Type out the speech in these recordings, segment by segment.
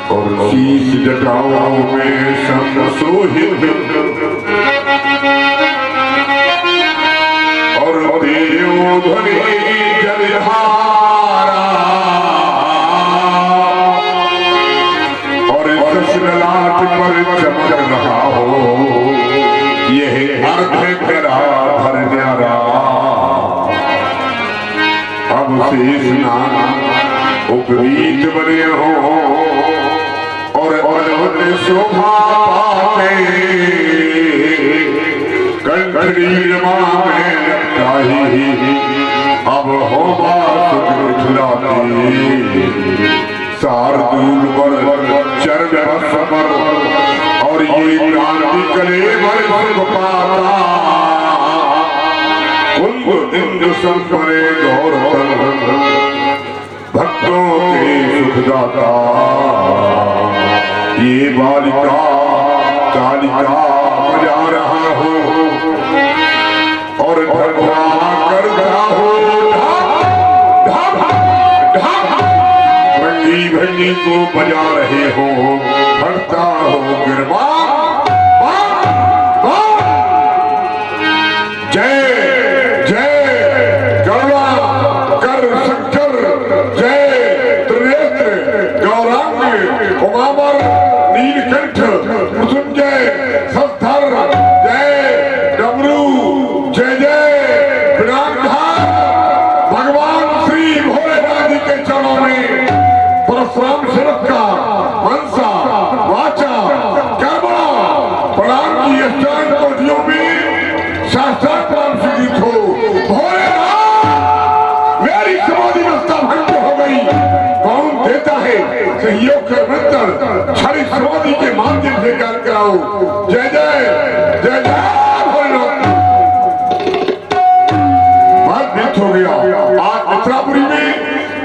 और शीश जटाओं में समसोहित और तेजो ध्वनि जलधारा और ससलाट पर चमक रहा हो, यह अर्थ करा धर न्यारा। अब से स्नान उपवीत बने हो और अद्भुत शोभा पाते कंठड़ी में लगताही। अब हो बात शार्दूल पर चरण समर और ये क्रांति कले सुख पाता। कुंभ इंद्र संपरे गौरव भक्तों के सुखदाता। ये बालिका कालिका बजा रहा हो और धर्मा कर रहा हो। भंगी भंगी को बजा रहे हो, भरता हो गिरवा। जय जय गौरा कर शंकर, जय त्रिनेत्र गौरांग उमावर नीलकंठ मृत्युंजय संस्थर, जय डमरू, जय जय विराटधार। भगवान श्री भोलेनाथ जी के चरणों में परशुराम सेवक का मनसा वाचा कर्मा प्रणाम की अष्टांग कोटियों में शास्त्रार्थ नाम सिद्धित हो। भोलेनाथ मेरी समाधि अवस्था भंग हो गई, कौन देता है सहयोग कर मंत्र छड़ी समाधि के माध्यम से ज्ञान कराओ। जय जय जय जय भोलेनाथ। बात व्यक्त हो गया। आज मित्रापुरी में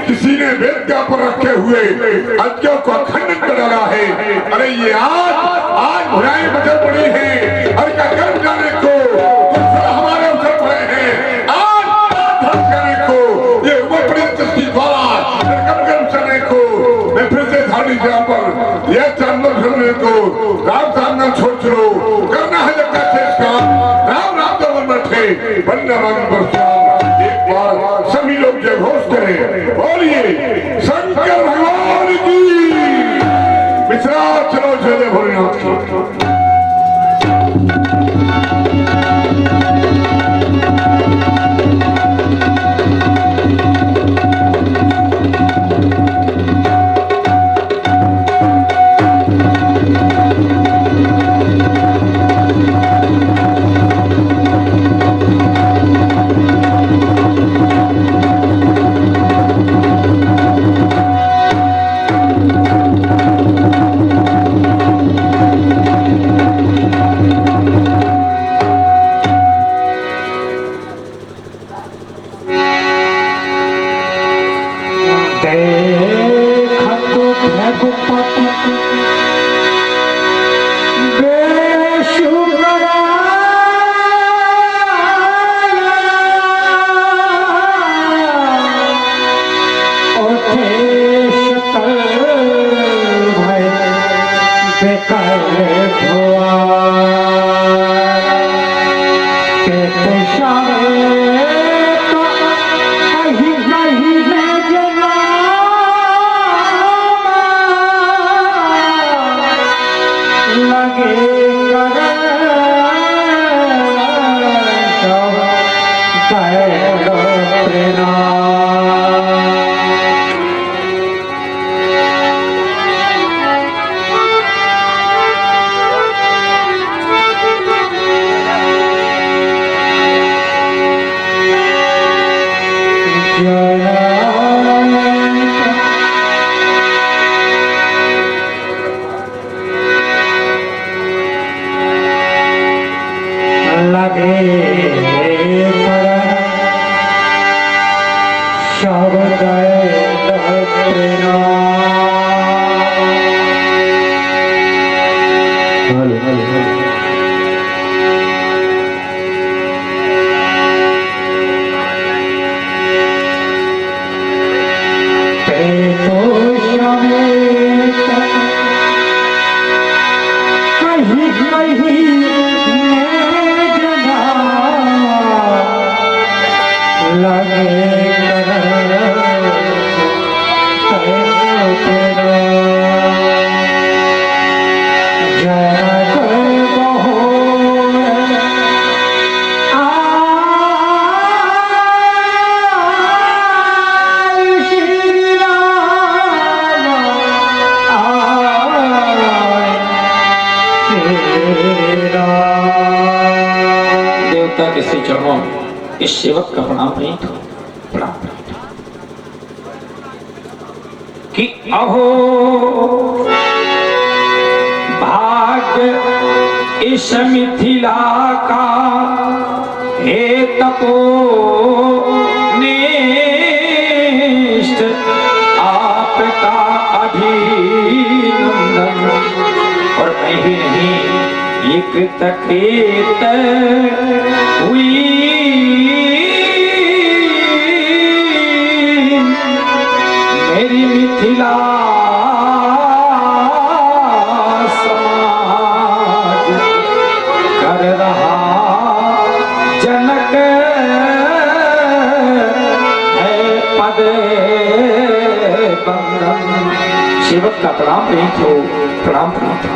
किसी ने वेद के ऊपर रखे हुए अज्ञों को खंडित कर डाला है। अरे ये आज बुराई बचल पड़ी है, और क्या कर्म जाने को हमारे ऊपर पड़े हैं। आज धर्म करने को ये ऊपर पड़ी दृष्टि द्वारा कर्म करने को मैं फिर से धारणी जगह पर यह चंदन करने को राम सामना छोड़ चलो। करना है जब का शेष काम, राम राम तो मन बैठे बन्ना मन पर। एक बार सभी लोग जय घोष करें, बोलिए शंकर भगवान की। मिश्रा चलो जय भोलेनाथ की। इस सेवक का प्रणाम नहीं था, प्रणाम कि अहो भाग्य इस मिथिला का हे तपो निष्ठ आपका अभिनंदन। और मैं ही नहीं एक तकृत हुई मेरी मिथिला समाज कर रहा जनक है पद बंदन। सेवक का प्रणाम नहीं थो, प्रणाम प्रणाम था।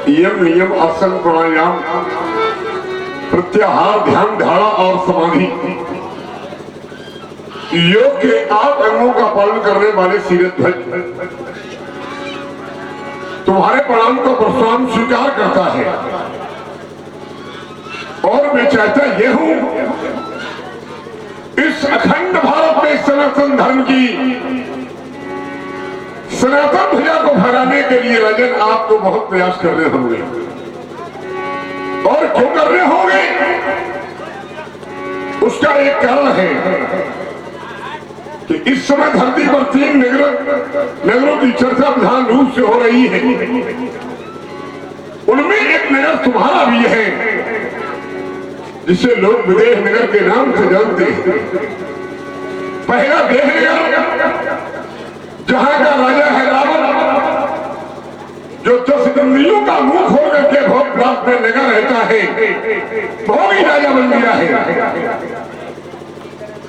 यम नियम आसन प्राणायाम प्रत्याहार ध्यान धारा और समाधि योग के 8 अंगों का पालन करने वाले सीरत भक्त तुम्हारे प्रणाम को प्रणाम स्वीकार करता है। और मैं चाहता यह हूं इस अखंड भारत में सनातन धर्म की सनातन ध्वजा को फहराने के लिए राजन आपको बहुत प्रयास करने होंगे। और क्यों करने होंगे उसका एक कारण है कि इस समय धरती पर 3 नगरों की चर्चा प्रधान रूप से हो रही है। उनमें एक नगर तुम्हारा भी है जिसे लोग विदेह नगर के नाम से जानते हैं। पहला देह नगर जहां का राजा है रावण, जो 10 इंद्रियों का मुख होकर के भोग प्राप्त में लगा रहता है, भोगी राजा बन गया है।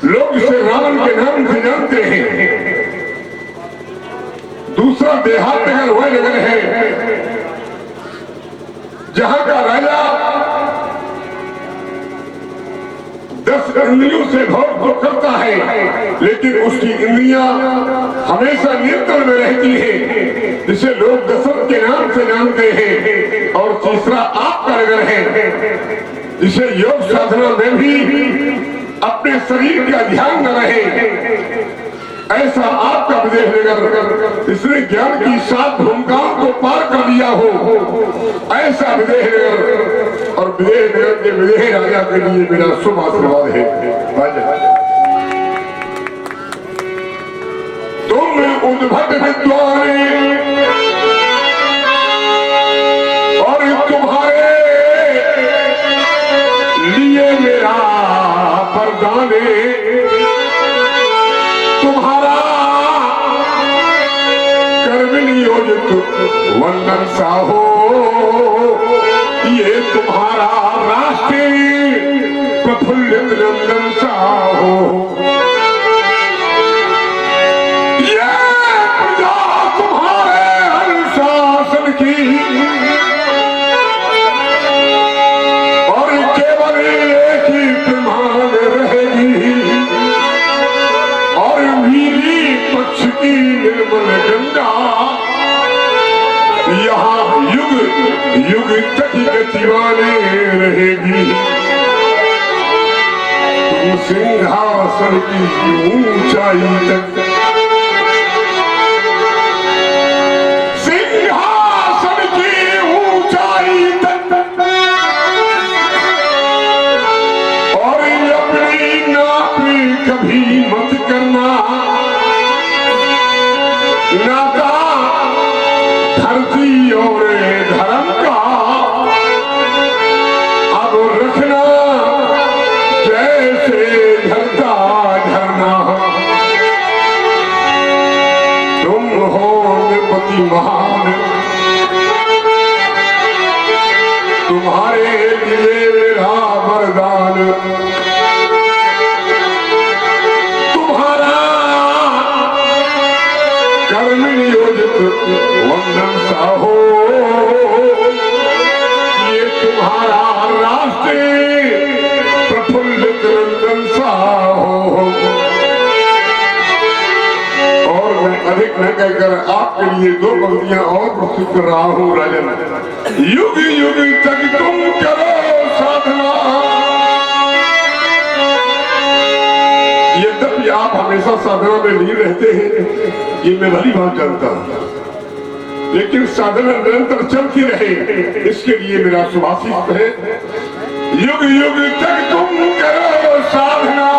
लोग इसे रावण के नाम से जानते हैं। दूसरा देहात नगर वह नगर है जहां का राजा 10 इंद्रियों से भोग तो करता है, लेकिन उसकी इंद्रियां हमेशा नियंत्रण में रहती है, जिसे लोग दशरथ के नाम से जानते हैं। और तीसरा आपका नगर है जिसे योग साधना में भी अपने शरीर का ध्यान न रहे, ऐसा आपका विदेह नगर इसने ज्ञान की 7 भूमिकाओं को पार कर लिया हो, ऐसा विदेह नगर और विदेह नगर के विदेह राजा के लिए मेरा शुभ आशीर्वाद है। तुम उद्भट विद्वान और तुम्हारे लिए मेरा वरदान, तुम्हारा कर्म नियोजित वंदन साहो, ये तुम्हारा राष्ट्रीय प्रफुल्लित नंदन साहो। ये प्रजा तुम्हारे अनुशासन की और केवल एक ही प्रमाण रहेगी, और वीरी पक्ष की निर्मल गंगा यहाँ युग युग तक गतिवाने रहेगी। तुम सिंहासन की ऊंचाई तक, सिंहासन की ऊंचाई तक, और अपनी नापी कभी मत करना, नाता धरती और धर्म का अब रखना जैसे झरता झरना। तुम हो नृपति महान, तुम्हारे लिए मेरा वरदान, तुम्हारा कर्म नियोजित वंदन साहो, ये तुम्हारा राष्ट्रीय प्रफुल्लित नंदन साहो। और मैं अधिक न कहकर आपके लिए दो पंक्तियां और प्रस्तुत कर रहा हूँ। राजन, युग युग तक तुम करो साधना, यद्यपि आप हमेशा साधना में नहीं रहते हैं, ये मैं भली बात जानता हूं, लेकिन साधना निरंतर चलती रहे, इसके लिए मेरा शुभाशीष है। युग युग तक तुम करो साधना,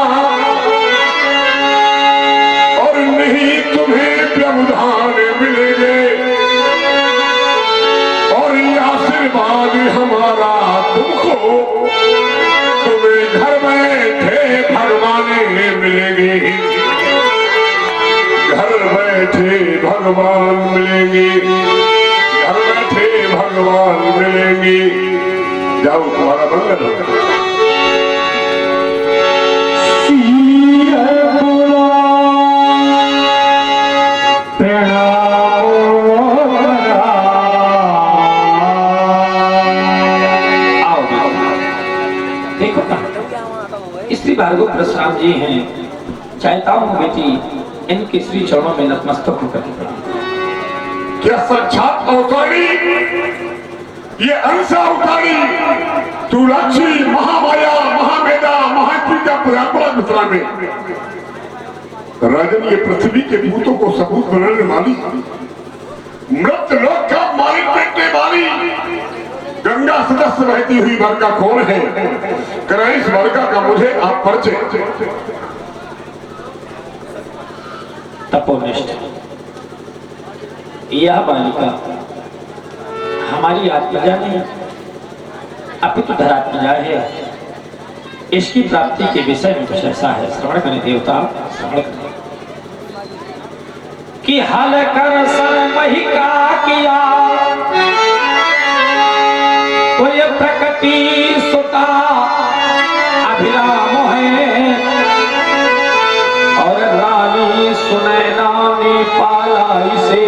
और नहीं तुम्हें व्यवधान मिलेंगे, और ये आशीर्वाद हमारा तुमको, तुम्हें घर बैठे भगवाने मिलेंगे, घर बैठे भगवान मिलेंगे, घर बैठे भगवान मिलेंगे। जाओ, तुम्हारा मंगल हो। देखो ना, श्री भार्गव प्रसाद जी हैं, चाहता हूँ बेटी इनके श्री चरणों में नतमस्तक होकर के प्रणाम। क्या साक्षात अवतारी, ये अंशा अवतारी, तू लक्ष्मी महामाया महावेदा महात्रिका पुरापरा मिश्रा में राजन, ये पृथ्वी के भूतों को सबूत बनाने वाली, मृत लोक का मालिक बेटने वाली, गंगा सदस्य बहती हुई वर्गा कौन है? करें इस वर्गा का मुझे आप परिचय। तपोनिष्ठ यह बालिका हमारी आत्मजा नहीं, अपितु धरात्मजा है। इसकी प्राप्ति के विषय में कुछ ऐसा है, श्रवण करें देवता, श्रवण करें कि हल कर महिका किया कोई प्रकृति सुता अभिराम है, और रानी सुनैना ने पाला इसे,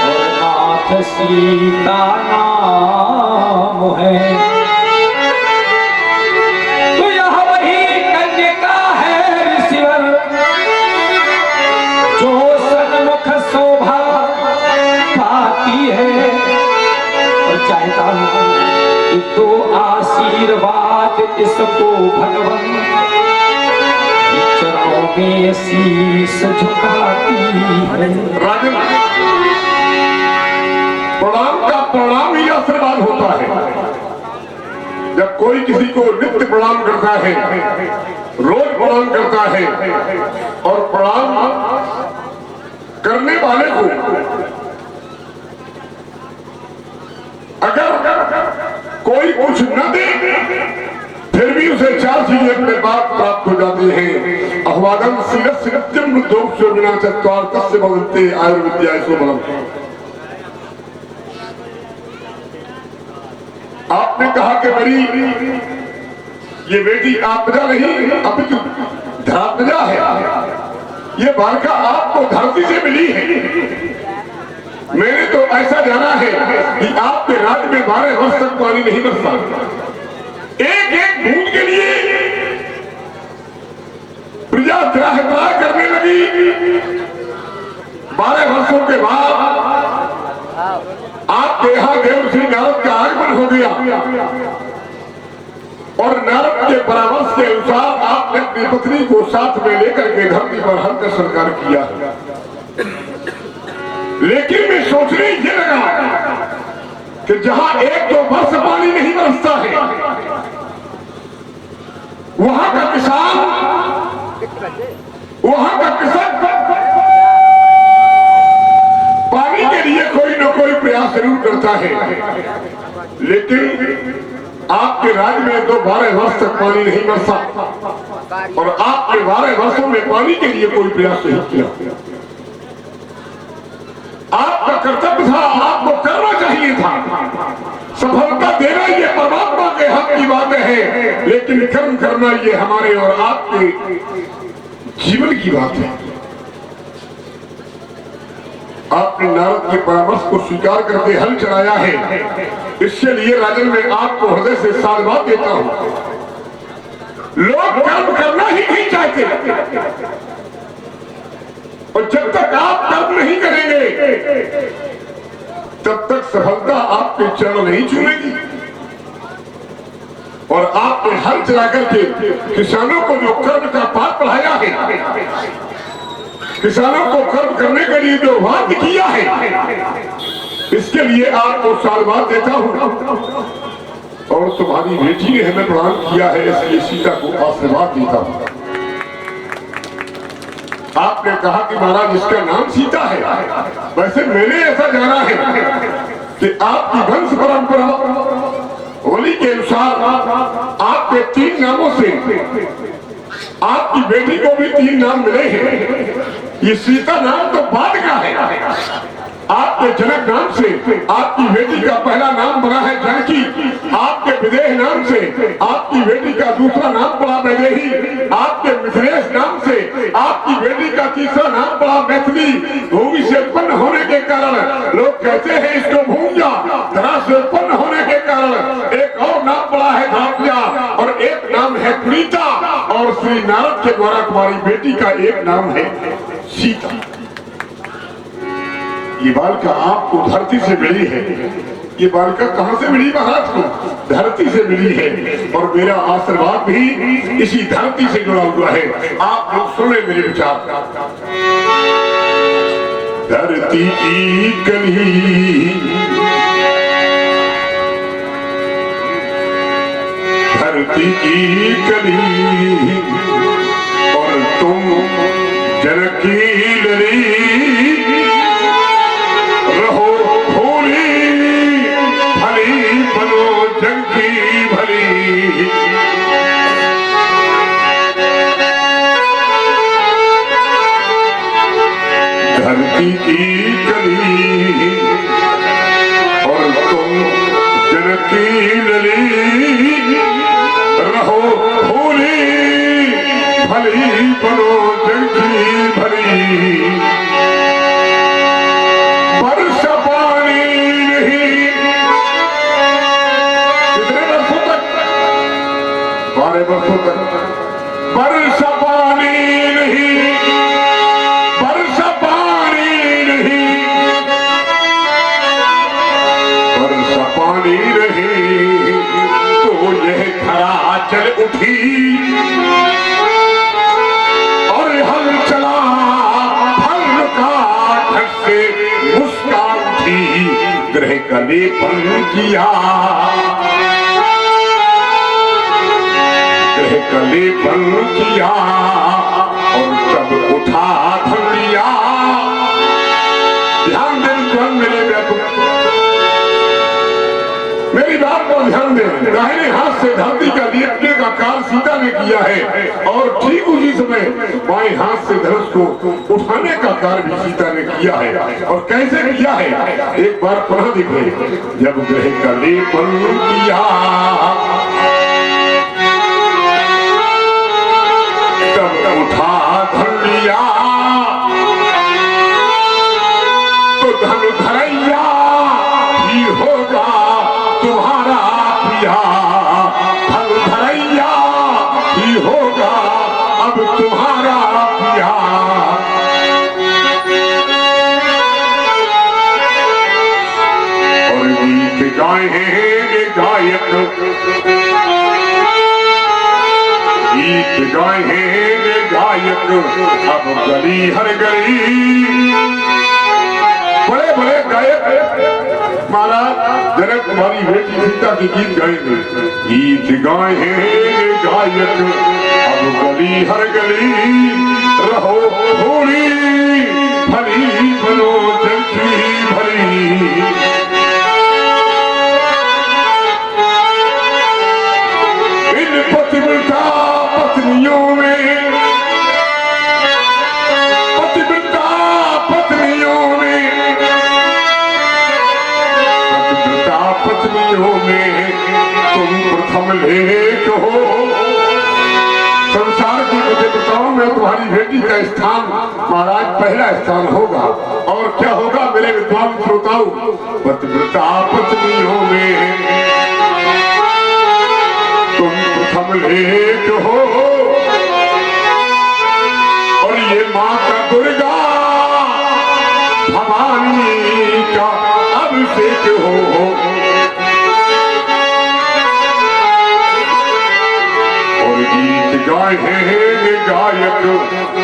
और नाथ सीता नाम है। तो यह वही कन्या है ऋषिवर, जो सन्मुख शोभा पाती है। और चाहता हूँ कि तो आशीर्वाद इसको भगवान चरणों में शीश झुकाती है। राजन, प्रणाम का प्रणाम ही आशीर्वाद होता है। जब कोई किसी को नित्य प्रणाम करता है, रोज प्रणाम करता है, और प्रणाम करने वाले को अगर कोई कुछ न दे फिर भी उसे 4 चीजें अपने बाद प्राप्त हो जाती हैं। अहवादम सिरत सिरत्यम दोष बिना चत्वार तस्य बदलते आयुर्विद्या सो बलम। आपने कहा कि मेरी ये बेटी आपदा नहीं अपितु धरात्मजा है। ये बालिका आपको धरती से मिली है। मैंने तो ऐसा जाना है कि आपके राज्य में 12 वर्ष तक पानी नहीं बरसा। एक एक बूंद के लिए प्रजा त्राह करने लगी। 12 वर्षों के बाद आपके यहाँ देवर्षि नारद का आगमन हो गया और नारद के परामर्श के अनुसार आपने अपनी पत्नी को साथ में लेकर के धरती पर हल्का संस्कार किया। लेकिन मैं सोचने ये लगा कि जहां 1-2 वर्ष पानी नहीं बरसता है, वहां का किसान पानी के लिए कोई न कोई प्रयास जरूर करता है। लेकिन आपके राज्य में तो 12 वर्ष तक पानी नहीं बरसा और आपने 12 वर्षों में पानी के लिए कोई प्रयास नहीं किया। आपका कर्तव्य था, आपको करना चाहिए था। सफलता देना ये परमात्मा के हक की बात है, लेकिन कर्म करना ये हमारे और आपके जीवन की बात है। आपने नारद के परामर्श को स्वीकार करके हल चलाया है। इसके लिए राजन मैं आपको हृदय से साधुवाद देता हूं। लोग कर्म करना ही नहीं चाहते और जब तक आप कर्म नहीं करेंगे तब तक सफलता आपके चरण नहीं चूमेगी। और आपने हल चला करके किसानों को जो कर्म का पाठ पढ़ाया है, किसानों को कर्म करने के लिए जो वाद किया है, इसके लिए आपको साधुवाद देता हूं। और तुम्हारी बेटी ने हमें प्रणाम किया है, इसलिए सीता को आशीर्वाद देता हूं। आपने कहा कि महाराज इसका नाम सीता है। वैसे मैंने ऐसा जाना है कि आपकी वंश परंपरा होली के अनुसार आपके 3 नामों से आपकी बेटी को भी 3 नाम मिले हैं। ये सीता नाम तो बाद का है। आपके जनक नाम से आपकी बेटी का पहला नाम बना है जानकी। आपके विदेह नाम से आपकी बेटी का दूसरा नाम पड़ा वैदेही। आपके मिथिलेश नाम से आपकी बेटी का तीसरा नाम पड़ा मैथिली। भूमि से उत्पन्न होने के कारण लोग कहते हैं इसको भूंजा। धरा से उत्पन्न होने के कारण एक और नाम पड़ा है धात्या और एक नाम है प्रीता। और श्री नारद के द्वारा तुम्हारी बेटी का एक नाम है सीता। ये बालिका आपको धरती से मिली है। ये बालिका कहां से मिली महाराज को? धरती से मिली है। और मेरा आशीर्वाद भी इसी धरती से जुड़ा हुआ है। आप लोग सुने मेरे विचार। धरती की कली, धरती की कली और तुम जनक की लड़ी। रहो भोली भली बनो जग की भली। धरती की कली और तुम जनक की लली। रहो भोली भली बनो जग की भली। बरस पानी नहीं कितने वर्षों तक? 12 वर्षों तक। बरस पानी नहीं, बरस पानी नहीं, बरस पानी नहीं तो यह धरा चल उठी और हल चला फल का से मुस्कान थी। ग्रह का कलेपन किया, ग्रह कलेपन किया और तब उठा धर लिया। ध्यान दें तुरंत मेरी बात को ध्यान दें। दाहिने हाथ से धरती का लेपने का कार्य सीता ने किया है और ठीक उसी समय बाएं हाथ से धनुष को उठाने का कार्य भी सीता ने किया है। और कैसे किया है एक बार पुनः दिखे। जब ग्रह का लेपन किया तब उठा धर लिया, तो धन धरैया ही होगा तुम्हारा पिया, धन धरैया ही होगा अब तुम्हारा पिया। और गीत गाएंगे गायक, गीत गाएंगे गायक अब गली हर गली। बड़े बड़े गायक महाराज जनक तुम्हारी बेटी सीता के गीत गाएंगे। गीत गाएंगे गायक अब गली हर गली, रहो भोली भली बनो जल्दी भली। इन पतिव्रता पत्नियों में, पतिव्रता पत्नियों में, पत्नियों में तुम प्रथम लेख हो। संसार की पतिव्रताओं में तुम्हारी बेटी का स्थान महाराज पहला स्थान होगा। और क्या होगा मेरे विद्वान श्रोताओं, पतिव्रता पत्नियों में तुम प्रथम लेख हो। और ये माता दुर्गा भवानी का अभिषेक हो। और गीत गाएंगे गायक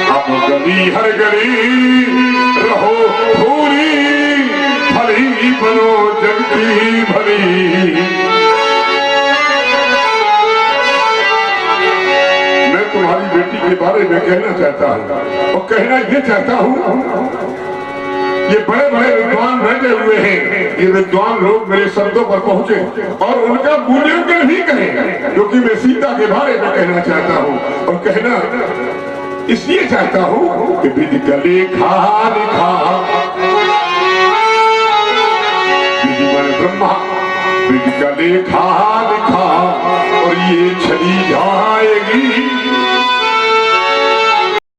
अब गली हर गली, रहो भूरी भली बनो जग की भली। मैं तुम्हारी बेटी के बारे में कहना चाहता हूँ और कहना ये चाहता हूँ, ये बड़े बड़े विद्वान बैठे हुए हैं, ये विद्वान लोग मेरे शब्दों पर पहुंचे और उनका मूल्यांकन भी करें, क्योंकि मैं सीता के बारे में कहना चाहता हूँ। और कहना इसलिए चाहता हूँ कि विधि का लेखा लिखा, विधि मन ब्रह्मा, विधि का लेखा लिखा और ये चली जाएगी